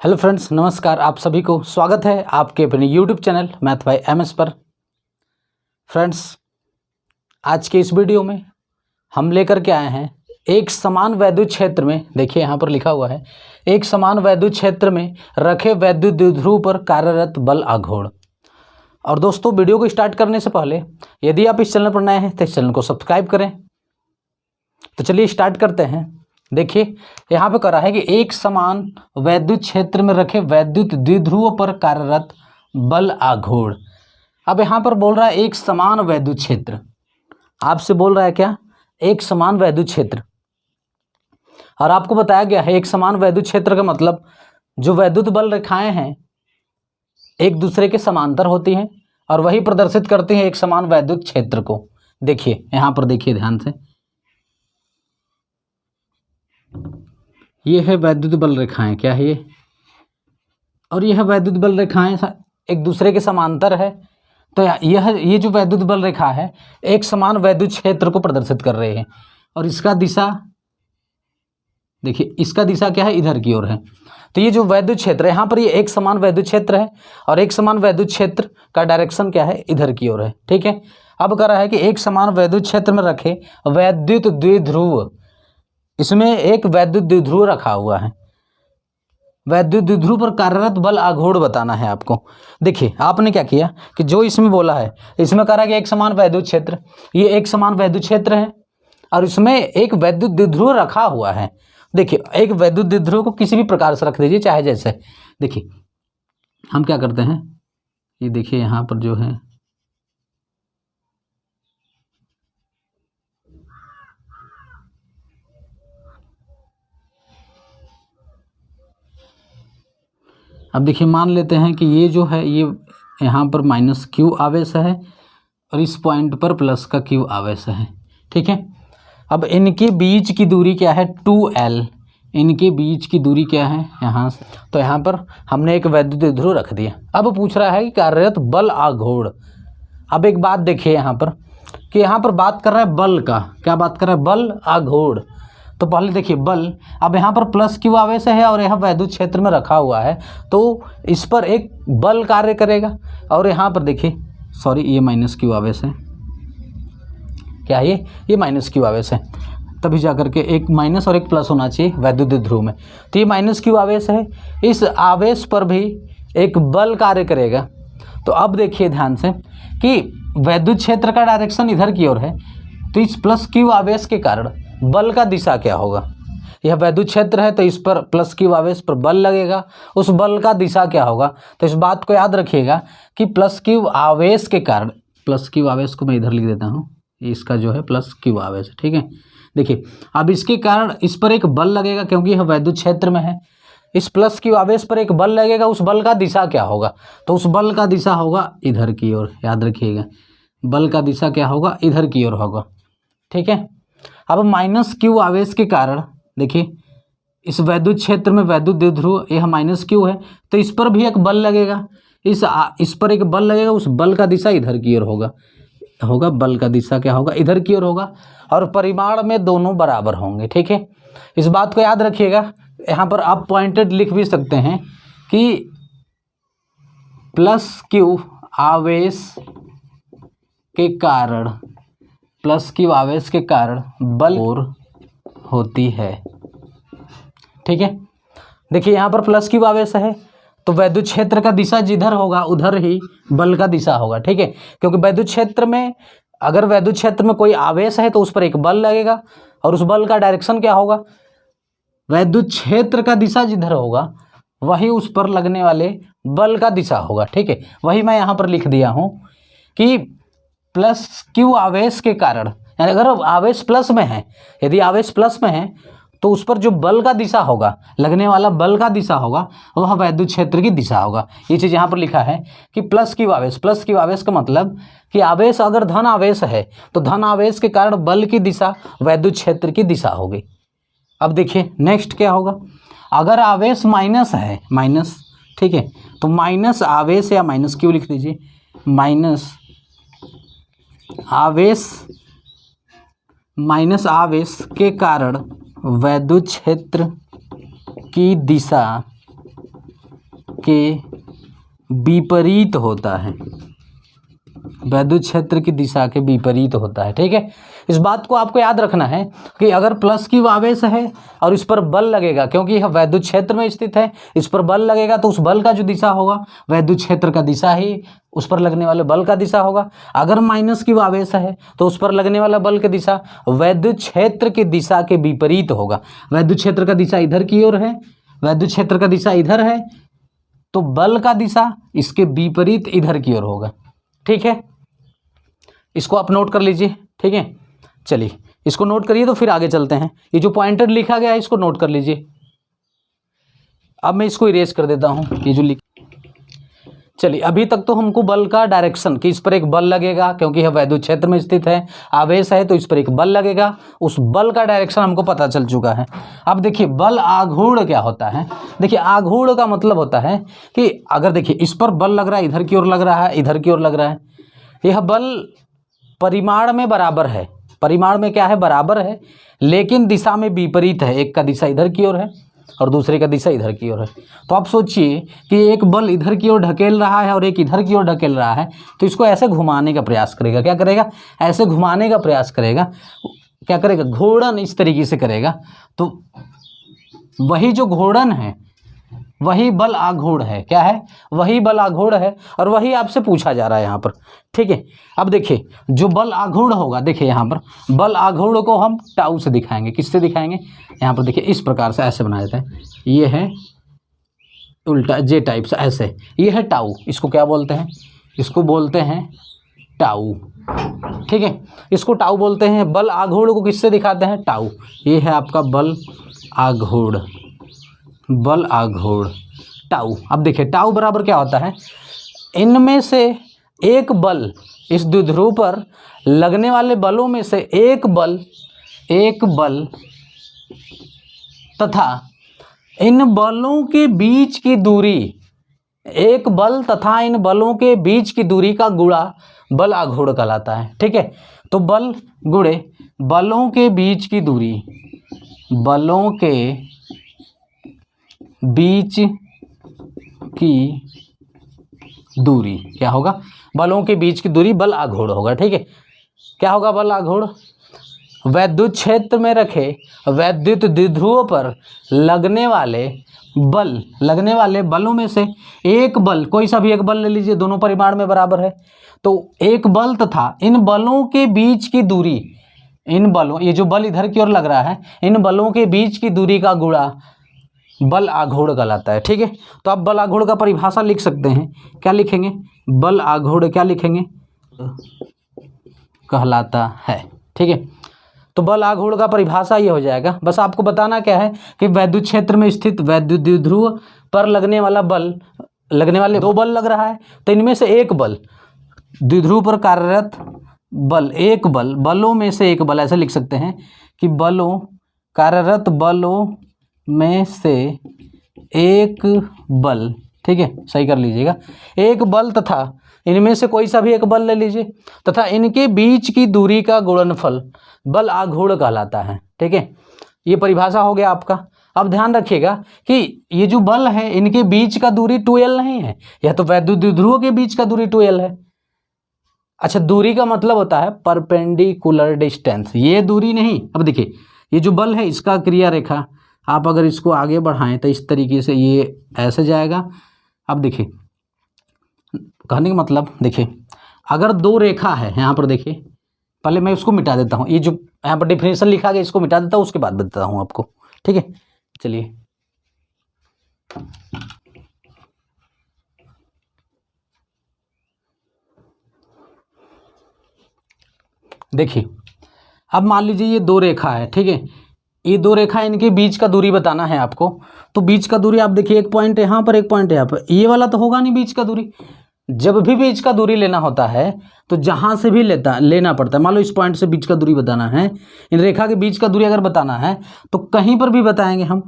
Hello friends, नमस्कार। आप सभी को स्वागत है आपके अपने YouTube channel math bye MS पर। फ्रेंड्स, आज के इस वीडियो में हम लेकर के आए हैं एक समान वैद्युत क्षेत्र में, देखिए यहाँ पर लिखा हुआ है, एक समान वैद्युत क्षेत्र में रखे वैद्युत द्विध्रुव पर कार्यरत बल आघूर्ण। और दोस्तों, वीडियो को स्टार्ट करने से पहले यदि आप इस चैनल पर नए हैं तो इस चैनल को सब्सक्राइब करें। तो चलिए स्टार्ट करते हैं। देखिए यहाँ पे करा है कि एक समान वैद्युत क्षेत्र में रखे वैद्युत द्विध्रुव पर कार्यरत बल आघूर्ण। अब यहाँ पर बोल रहा है एक समान वैद्युत क्षेत्र, आपसे बोल रहा है क्या, एक समान वैद्युत क्षेत्र। और आपको बताया गया है एक समान वैद्युत क्षेत्र का मतलब जो वैद्युत बल रेखाएं हैं एक दूसरे के समांतर होती हैं और वही प्रदर्शित करती हैं एक समान वैद्युत क्षेत्र को। देखिए यहाँ पर देखिए ध्यान से, ये है वैद्युत बल रेखाएं, क्या है ये, और यह वैद्युत बल रेखाएं एक दूसरे के समांतर है। तो ये जो वैद्युत बल रेखा है एक समान वैद्युत क्षेत्र को प्रदर्शित कर रहे हैं। और इसका दिशा देखिए, इसका दिशा क्या है, इधर की ओर है। तो ये जो वैद्युत क्षेत्र है यहाँ पर, ये एक समान वैद्युत क्षेत्र है और एक समान वैद्युत क्षेत्र का डायरेक्शन क्या है, इधर की ओर है। ठीक है। अब कह रहा है कि एक समान वैद्युत क्षेत्र में रखे वैद्युत द्विध्रुव, इसमें एक वैद्युत द्विध्रुव रखा हुआ है, वैद्युत द्विध्रुव पर कार्यरत बल आघूर्ण बताना है आपको। देखिए आपने क्या किया कि जो इसमें बोला है, इसमें कह रहा है कि एक समान वैद्युत क्षेत्र, ये एक समान वैद्युत क्षेत्र है और इसमें एक वैद्युत द्विध्रुव रखा हुआ है। देखिए एक वैद्युत द्विध्रुव को किसी भी प्रकार से रख दीजिए, चाहे जैसे। देखिए हम क्या करते हैं, ये देखिए यहाँ पर जो है अब देखिए मान लेते हैं कि ये जो है ये यहाँ पर माइनस क्यू आवेश है और इस पॉइंट पर प्लस का क्यू आवेश है। ठीक है। अब इनके बीच की दूरी क्या है, 2L, इनके बीच की दूरी क्या है यहाँ से। तो यहाँ पर हमने एक वैद्युत द्विध्रुव रख दिया। अब पूछ रहा है कि कार्यरत बल आघूर्ण। अब एक बात देखिए यहाँ पर कि यहाँ पर बात कर रहा है बल का, क्या बात कर रहा है, बल आघूर्ण। तो पहले देखिए बल, अब यहाँ पर प्लस क्यू आवेश है और यहाँ वैद्युत क्षेत्र में रखा हुआ है तो इस पर एक बल कार्य करेगा। और यहाँ पर देखिए, सॉरी, ये माइनस क्यू आवेश है, क्या है ये माइनस क्यू आवेश है, तभी जाकर के एक माइनस और एक प्लस होना चाहिए वैद्युत द्विध्रुव में। तो ये माइनस क्यू आवेश है, इस आवेश पर भी एक बल कार्य करेगा। तो अब देखिए ध्यान से कि वैद्युत क्षेत्र का डायरेक्शन इधर की ओर है, तो इस प्लस क्यू आवेश के कारण बल का दिशा क्या होगा, यह वैद्युत क्षेत्र है तो इस पर प्लस क्यू आवेश पर बल लगेगा, उस बल का दिशा क्या होगा। तो इस बात को याद रखिएगा कि प्लस क्यू आवेश के कारण, प्लस क्यू आवेश को मैं इधर लिख देता हूँ, इसका जो है प्लस क्यू आवेश। ठीक है। देखिए अब इसके कारण इस पर एक बल लगेगा क्योंकि यह वैद्युत क्षेत्र में है, इस प्लस क्यू आवेश पर एक बल लगेगा, उस बल का दिशा क्या होगा, तो उस बल का दिशा होगा इधर की ओर। याद रखिएगा बल का दिशा क्या होगा, इधर की ओर होगा। ठीक है। अब माइनस क्यू आवेश के कारण देखिए इस वैद्युत क्षेत्र में वैद्युत द्विध्रुव यह माइनस क्यू है तो इस पर भी एक बल लगेगा, इस पर एक बल लगेगा, उस बल का दिशा इधर की ओर होगा बल का दिशा क्या होगा, इधर की ओर होगा और परिमाण में दोनों बराबर होंगे। ठीक है। इस बात को याद रखिएगा। यहाँ पर आप पॉइंटेड लिख भी सकते हैं कि प्लस क्यू आवेश के कारण, प्लस क्यू आवेश के कारण बल और होती है। ठीक है। देखिए यहाँ पर प्लस क्यू आवेश है तो वैद्युत क्षेत्र का दिशा जिधर होगा उधर ही बल का दिशा होगा। ठीक है। क्योंकि वैद्युत क्षेत्र में, अगर वैद्युत क्षेत्र में कोई आवेश है तो उस पर एक बल लगेगा और उस बल का डायरेक्शन क्या होगा, वैद्युत क्षेत्र का दिशा जिधर होगा वही उस पर लगने वाले बल का दिशा होगा। ठीक है। वही मैं यहाँ पर लिख दिया हूँ कि प्लस क्यू आवेश के कारण, यानी अगर आवेश प्लस में है, यदि आवेश प्लस में है तो उस पर जो बल का दिशा होगा, लगने वाला बल का दिशा होगा, वह वैद्युत क्षेत्र की दिशा होगा। ये चीज़ यहाँ पर लिखा है कि प्लस क्यू आवेश, प्लस क्यू आवेश का मतलब कि आवेश अगर धन आवेश है तो धन आवेश के कारण बल की दिशा वैद्युत क्षेत्र की दिशा होगी। अब देखिए नेक्स्ट क्या होगा, अगर आवेश माइनस है, माइनस, ठीक है, तो माइनस आवेश या माइनस क्यू लिख दीजिए, माइनस आवेश के कारण वैद्युत क्षेत्र की दिशा के विपरीत होता है, वैद्युत क्षेत्र की दिशा के विपरीत होता है। ठीक है, इस बात को आपको याद रखना है कि अगर प्लस की आवेश है और इस पर बल लगेगा, क्योंकि यह वैद्युत क्षेत्र में स्थित है, इस पर बल लगेगा तो उस बल का जो दिशा होगा वैद्युत क्षेत्र का दिशा ही उस पर लगने वाले बल का दिशा होगा। अगर माइनस की आवेश है तो उस पर लगने वाला बल की दिशा वैद्युत क्षेत्र की दिशा के विपरीत होगा। वैद्युत क्षेत्र का दिशा इधर की ओर है, वैद्युत क्षेत्र का दिशा इधर है, तो बल का दिशा इसके विपरीत इधर की ओर होगा। ठीक है, इसको आप नोट कर लीजिए। ठीक है, चलिए इसको नोट करिए तो फिर आगे चलते हैं। ये जो पॉइंटर लिखा गया है इसको नोट कर लीजिए। अब मैं इसको इरेज कर देता हूँ, ये जो चलिए अभी तक तो हमको बल का डायरेक्शन कि इस पर एक बल लगेगा, क्योंकि यह वैद्युत क्षेत्र में स्थित है, आवेश है तो इस पर एक बल लगेगा, उस बल का डायरेक्शन हमको पता चल चुका है। अब देखिए बल आघूर्ण क्या होता है। देखिए आघूर्ण का मतलब होता है कि अगर देखिए इस पर बल लग रहा है, इधर की ओर लग रहा है, इधर की ओर लग रहा है, यह बल परिमाण में बराबर है, परिमाण में क्या है, बराबर है, लेकिन दिशा में विपरीत है। एक का दिशा इधर की ओर है और दूसरे का दिशा इधर की ओर है। तो आप सोचिए कि एक बल इधर की ओर ढकेल रहा है और एक इधर की ओर ढकेल रहा है, तो इसको ऐसे घुमाने का प्रयास करेगा। क्या करेगा, ऐसे घुमाने का प्रयास करेगा। क्या करेगा, घूर्णन इस तरीके से करेगा। तो वही जो घूर्णन है वही बल आघूर्ण है। क्या है, वही बल आघूर्ण है, और वही आपसे पूछा जा रहा है यहाँ पर। ठीक है, अब देखिए जो बल आघूर्ण होगा, देखिए यहाँ पर बल आघूर्ण को हम टाउ से दिखाएंगे। किससे दिखाएंगे, यहाँ पर देखिए इस प्रकार से ऐसे बना देते हैं। ये है उल्टा जे टाइप से ऐसे, ये है टाउ। इसको क्या बोलते हैं, इसको बोलते हैं टाउ। ठीक है, इसको टाउ बोलते हैं। बल आघूर्ण को किससे दिखाते हैं, टाउ। ये है आपका बल आघूर्ण, बल आघूर्ण टाउ। अब देखिए टाउ बराबर क्या होता है, इनमें से एक बल, इस द्विध्रुव पर लगने वाले बलों में से एक बल तथा इन बलों के बीच की दूरी, एक बल तथा इन बलों के बीच की दूरी का गुणा बल आघूर्ण कहलाता है। ठीक है, तो बल गुणे बलों के बीच की दूरी, बलों के बीच की दूरी क्या होगा, बलों के बीच की दूरी बल आघूर्ण होगा। ठीक है, क्या होगा, बल आघूर्ण। वैद्युत क्षेत्र में रखे वैद्युत द्विध्रुव पर लगने वाले बलों में से एक बल, कोई सा भी एक बल ले लीजिए, दोनों परिमाण में बराबर है, तो एक बल तथा इन बलों के बीच की दूरी, इन बलों, ये जो बल इधर की ओर लग रहा है, इन बलों के बीच की दूरी का गुणा बल आघूर्ण कहलाता है। ठीक है, तो आप बल आघूर्ण का परिभाषा लिख सकते हैं। क्या लिखेंगे, बल आघूर्ण क्या लिखेंगे, कहलाता है। ठीक है, तो बल आघूर्ण का परिभाषा ये हो जाएगा। बस आपको बताना क्या है कि वैद्युत क्षेत्र में स्थित वैद्युत द्विध्रुव पर लगने वाला बल, लगने वाले दो बल लग रहा है, तो इनमें से एक बल, द्विध्रुव पर कार्यरत बल, एक बल, बलों में से एक बल, ऐसे लिख सकते हैं कि बलों, कार्यरत बलों में से एक बल। ठीक है, सही कर लीजिएगा, एक बल तथा इनमें से कोई सा भी एक बल ले लीजिए, तथा इनके बीच की दूरी का गुणनफल बल आघूर्ण कहलाता है। ठीक है, ये परिभाषा हो गया आपका। अब ध्यान रखिएगा कि ये जो बल है इनके बीच का दूरी 2l नहीं है, यह तो वैद्युत द्विध्रुव के बीच का दूरी 2l है। अच्छा, दूरी का मतलब होता है परपेंडिकुलर डिस्टेंस, ये दूरी नहीं। अब देखिए ये जो बल है इसका क्रिया रेखा आप अगर इसको आगे बढ़ाएं तो इस तरीके से ये ऐसे जाएगा। अब देखिए कहने का मतलब, देखिए अगर दो रेखा है यहाँ पर, देखिए पहले मैं उसको मिटा देता हूँ, ये जो यहाँ पर डिफिनेशन लिखा गया इसको मिटा देता हूँ, उसके बाद बताता हूँ आपको। ठीक है, चलिए देखिए अब मान लीजिए ये दो रेखा है। ठीक है, ये दो रेखा, इनके बीच का दूरी बताना है आपको। तो बीच का दूरी आप देखिए, एक पॉइंट यहाँ पर, एक पॉइंट यहाँ पर, ये वाला तो होगा नहीं बीच का दूरी। जब भी बीच का दूरी लेना होता है तो जहाँ से भी लेना पड़ता है। मान लो इस पॉइंट से बीच का दूरी बताना है, इन रेखा के बीच का दूरी अगर बताना है तो कहीं पर भी बताएंगे हम,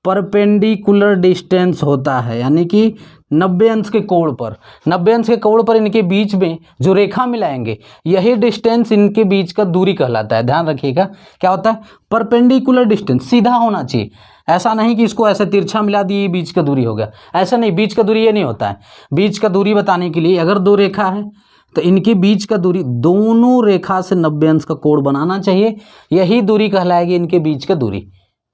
परपेंडिकुलर डिस्टेंस होता है, यानी कि 90 अंश के कोण पर, 90 अंश के कोण पर इनके बीच में जो रेखा मिलाएंगे यही डिस्टेंस इनके बीच का दूरी कहलाता है। ध्यान रखिएगा क्या होता है, परपेंडिकुलर डिस्टेंस, सीधा होना चाहिए। ऐसा नहीं कि इसको ऐसे तिरछा मिला दिए बीच का दूरी हो गया, ऐसा नहीं, बीच का दूरी ये नहीं होता है। बीच का दूरी बताने के लिए अगर दो रेखा है तो इनके बीच का दूरी, दोनों रेखा से 90 अंश का कोण बनाना चाहिए, यही दूरी कहलाएगी इनके बीच का दूरी।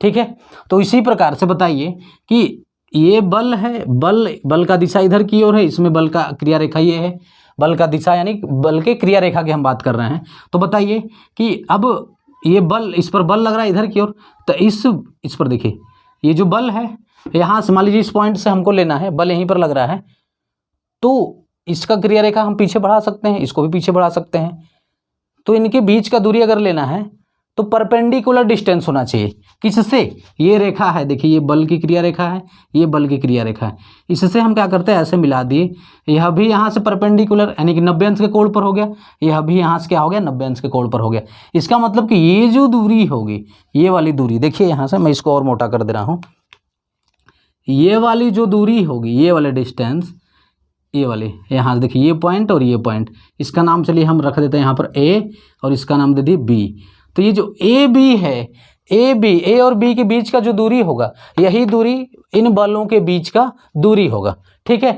ठीक है, तो इसी प्रकार से बताइए कि ये बल है, बल का दिशा इधर की ओर है, इसमें बल का क्रिया रेखा ये है, बल का दिशा यानी बल के क्रिया रेखा की हम बात कर रहे हैं। तो बताइए कि अब ये बल, इस पर बल लग रहा है इधर की ओर, तो इस पर देखिए ये जो बल है यहाँ से, मान लीजिए इस पॉइंट से हमको लेना है, बल यहीं पर लग रहा है, तो इसका क्रिया रेखा हम पीछे बढ़ा सकते हैं, इसको भी पीछे बढ़ा सकते हैं। तो इनके बीच का दूरी अगर लेना है तो परपेंडिकुलर डिस्टेंस होना चाहिए। किससे? ये रेखा है, देखिए ये बल की क्रिया रेखा है, ये बल की क्रिया रेखा है, इससे हम क्या करते हैं ऐसे मिला दिए, यह भी यहाँ से परपेंडिकुलर यानी कि 90 अंश के कोण पर हो गया, यह भी यहाँ से क्या हो गया 90 अंश के कोण पर हो गया। इसका मतलब कि ये जो दूरी होगी, ये वाली दूरी, देखिए यहाँ से मैं इसको और मोटा कर दे रहा हूँ, ये वाली जो दूरी होगी, ये वाले डिस्टेंस, ये वाले यहाँ से देखिए ये पॉइंट और ये पॉइंट, इसका नाम चलिए हम रख देते हैं यहाँ पर ए और इसका नाम दे दिए बी। तो ये जो ए बी है, ए और बी के बीच का जो दूरी होगा, यही दूरी इन बलों के बीच का दूरी होगा। ठीक है,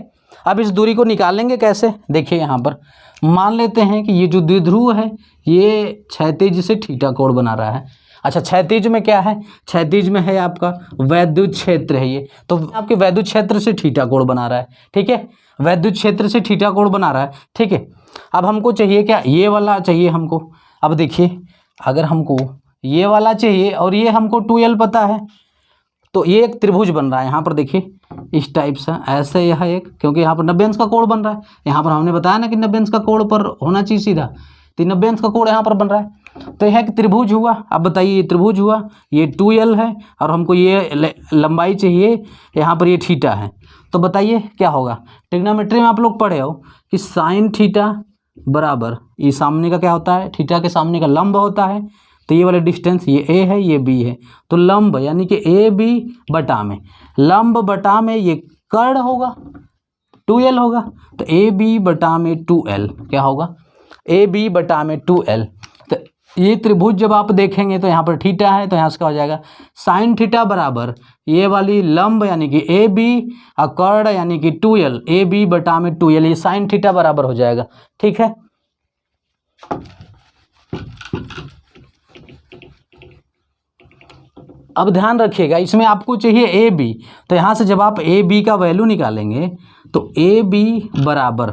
अब इस दूरी को निकालेंगे कैसे? देखिए यहाँ पर मान लेते हैं कि ये जो द्विध्रुव है ये क्षैतिज से थीटा कोण बना रहा है। अच्छा, क्षैतिज में क्या है? क्षैतिज में है आपका वैद्युत क्षेत्र है ये, तो आपके वैद्युत क्षेत्र से थीटा कोण बना रहा है। ठीक है, वैद्युत क्षेत्र से थीटा कोण बना रहा है। ठीक है, अब हमको चाहिए क्या? ये वाला चाहिए हमको। अब देखिए अगर हमको ये वाला चाहिए और ये हमको 2l पता है, तो ये एक त्रिभुज बन रहा है यहाँ पर, देखिए इस टाइप से, ऐसे यह एक, क्योंकि यहाँ पर 90 अंश का कोण बन रहा है, यहाँ पर हमने बताया ना कि 90 अंश का कोण पर होना चाहिए सीधा, तो 90 अंश का कोण यहाँ पर बन रहा है, तो यह एक त्रिभुज हुआ। अब बताइए ये त्रिभुज हुआ, ये 2l है और हमको ये लंबाई चाहिए, यहाँ पर ये थीटा है, तो बताइए क्या होगा? ट्रिग्नोमेट्री में आप लोग पढ़े हो कि साइन थीटा बराबर, ये सामने का क्या होता है? थीटा के सामने का लंब होता है। तो ये वाला डिस्टेंस ये ए है, ये बी है, तो लंब यानी कि ए बी बटा में, लंब बटा में ये कर्ण होगा, 2l होगा, तो ए बी बटा में 2l क्या होगा? ए बी बटा में 2l। तो ये त्रिभुज जब आप देखेंगे तो यहाँ पर थीटा है, तो यहाँ से क्या हो जाएगा? साइन थीटा बराबर ये वाली लंब यानी कि ए बी और कर्ण यानी कि 2l, ए बी बटा में 2l, ये साइन थीटा बराबर हो जाएगा। ठीक है, अब ध्यान रखिएगा इसमें आपको चाहिए ए बी, तो यहाँ से जब आप ए बी का वैल्यू निकालेंगे तो ए बी बराबर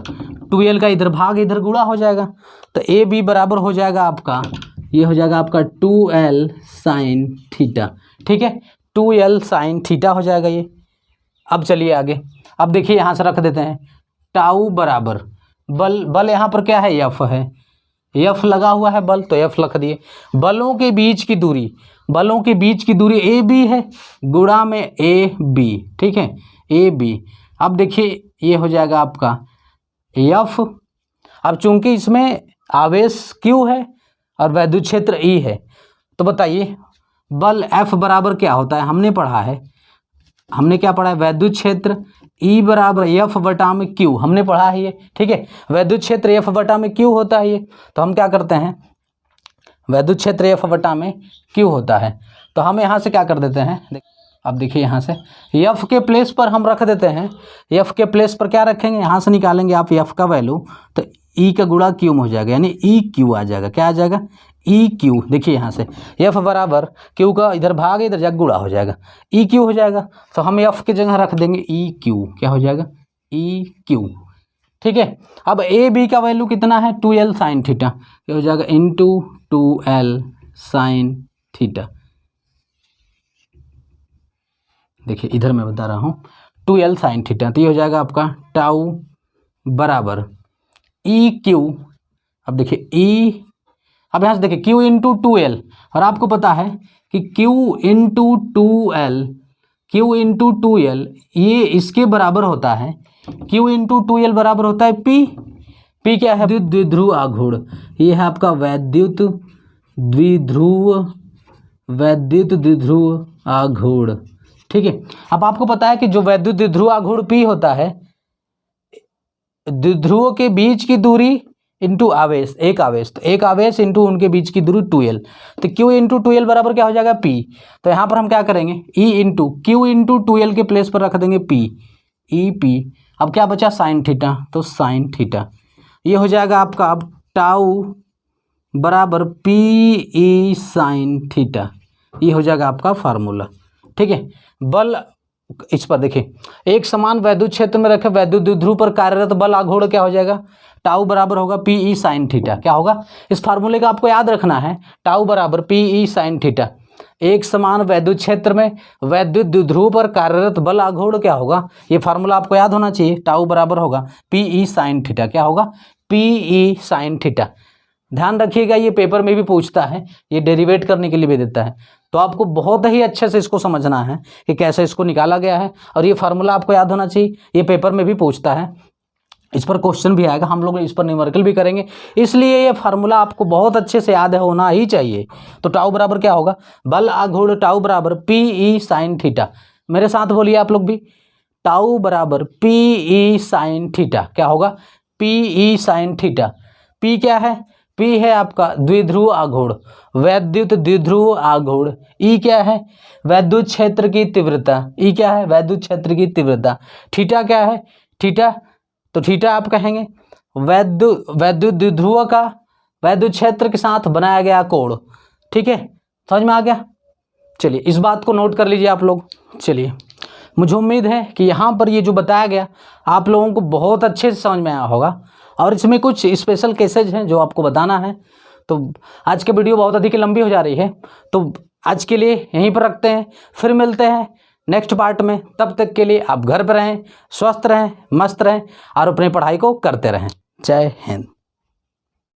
2l का इधर भाग इधर गुणा हो जाएगा, तो ए बी बराबर हो जाएगा आपका, ये हो जाएगा आपका 2l साइन थीटा। ठीक है, 2l साइन थीटा हो जाएगा ये। अब चलिए आगे, अब देखिए यहाँ से रख देते हैं टाउ बराबर बल यहाँ पर क्या है? एफ है, एफ लगा हुआ है बल, तो एफ लिख दिए। बलों के बीच की दूरी, बलों के बीच की दूरी ए बी है गुणा में ए बी। ठीक है, ए बी। अब देखिए ये हो जाएगा आपका एफ। अब चूंकि इसमें आवेश Q है और वैद्युत क्षेत्र E है, तो बताइए बल F बराबर क्या होता है? हमने पढ़ा है, हमने क्या पढ़ा है? वैद्युत क्षेत्र E बराबर F बटा में Q, हमने पढ़ा है ये। ठीक है, वैद्युत क्षेत्र F बटा में Q होता है ये, तो हम क्या करते हैं? वैद्युत क्षेत्र F बटा में Q होता है, तो हम यहाँ से क्या कर देते हैं? अब देखिए यहाँ से F के प्लेस पर हम रख देते हैं, F के प्लेस पर क्या रखेंगे? यहाँ से निकालेंगे आप F का वैल्यू, तो E का गुणा Q में हो जाएगा, यानी EQ आ जाएगा। क्या आ जाएगा? EQ। देखिए यहाँ से F बराबर Q का इधर भाग इधर जाकर गुणा हो जाएगा, EQ हो जाएगा, तो हम F की जगह रख देंगे EQ। क्या हो जाएगा? EQ। ठीक है, अब ए बी का वैल्यू कितना है? 2l साइन थीटा, ये हो जाएगा इंटू 2l साइन थीटा। देखिए इधर मैं बता रहा हूँ 2l साइन थीटा, तो ये हो जाएगा आपका टाउ बराबर EQ। अब देखिए E, अब यहाँ से देखिए Q इंटू 2l, और आपको पता है कि Q into 2l, Q into 2l ये इसके बराबर होता है, Q इंटू 2l बराबर होता है P। P क्या है? द्विध्रुव आघूर्ण, ये है आपका वैद्युत द्विध्रुव आघूर्ण। ठीक है, अब आपको पता है कि जो वैद्युत द्विध्रुव आघूर्ण P होता है, द्विध्रुवों के बीच की दूरी इंटू आवेश, एक आवेश, तो एक आवेश इंटू उनके बीच की दूरी 2l, तो q इंटू 2l बराबर क्या हो जाएगा p। तो यहाँ पर हम क्या करेंगे e into q into 2l के प्लेस पर रख देंगे p, ई पी। अब क्या बचा साइन थीटा, तो साइन थीटा ये हो जाएगा आपका अब टाउ बराबर पी ई साइन थीटा, ये हो जाएगा आपका फार्मूला। ठीक है, बल इस पर देखिए, एक समान वैद्युत क्षेत्र में रखे वैद्युत द्विध्रुव पर कार्यरत बल आघूर्ण क्या हो जाएगा, टाउ बराबर होगा पी ई साइन थीटा। क्या होगा, इस फार्मूले का आपको याद रखना है, टाउ बराबर पी ई साइन थीटा। एक समान वैद्युत क्षेत्र में वैद्युत द्विध्रुव पर कार्यरत बल आघूर्ण क्या होगा, ये फार्मूला आपको याद होना चाहिए, टाउ बराबर होगा पी ई साइन थीटा। क्या होगा, पी ई साइन थीटा। ध्यान रखिएगा ये पेपर में भी पूछता है, ये डेरिवेट करने के लिए भी देता है, तो आपको बहुत ही अच्छे से इसको समझना है कि कैसे इसको निकाला गया है, और ये फार्मूला आपको याद होना चाहिए, ये पेपर में भी पूछता है, इस पर क्वेश्चन भी आएगा, हम लोग इस पर न्यूमेरिकल भी करेंगे, इसलिए ये फार्मूला आपको बहुत अच्छे से याद होना ही चाहिए। तो टाउ बराबर क्या होगा, बल आघूर्ण टाउ बराबर पी ई साइन थीटा। मेरे साथ बोलिए आप लोग भी, टाउ बराबर पी ई साइन थीटा। क्या होगा, P E sine theta. P क्या है, पी है आपका द्विध्रुव आघूर्ण, वैद्युत द्विध्रुव आघूर्ण। ई क्या है, वैद्युत क्षेत्र की तीव्रता। ई क्या है, वैद्युत क्षेत्र की तीव्रता। थीटा क्या है, थीटा, तो थीटा आप कहेंगे वैद्युत द्विध्रुव का वैद्युत क्षेत्र के साथ बनाया गया कोण। ठीक है, समझ में आ गया। चलिए इस बात को नोट कर लीजिए आप लोग। चलिए, मुझे उम्मीद है कि यहाँ पर ये जो बताया गया आप लोगों को बहुत अच्छे से समझ में आया होगा, और इसमें कुछ स्पेशल केसेज हैं जो आपको बताना है। तो आज की वीडियो बहुत अधिक लंबी हो जा रही है, तो आज के लिए यहीं पर रखते हैं, फिर मिलते हैं नेक्स्ट पार्ट में। तब तक के लिए आप घर पर रहें, स्वस्थ रहें, मस्त रहें और अपनी पढ़ाई को करते रहें। जय हिंद।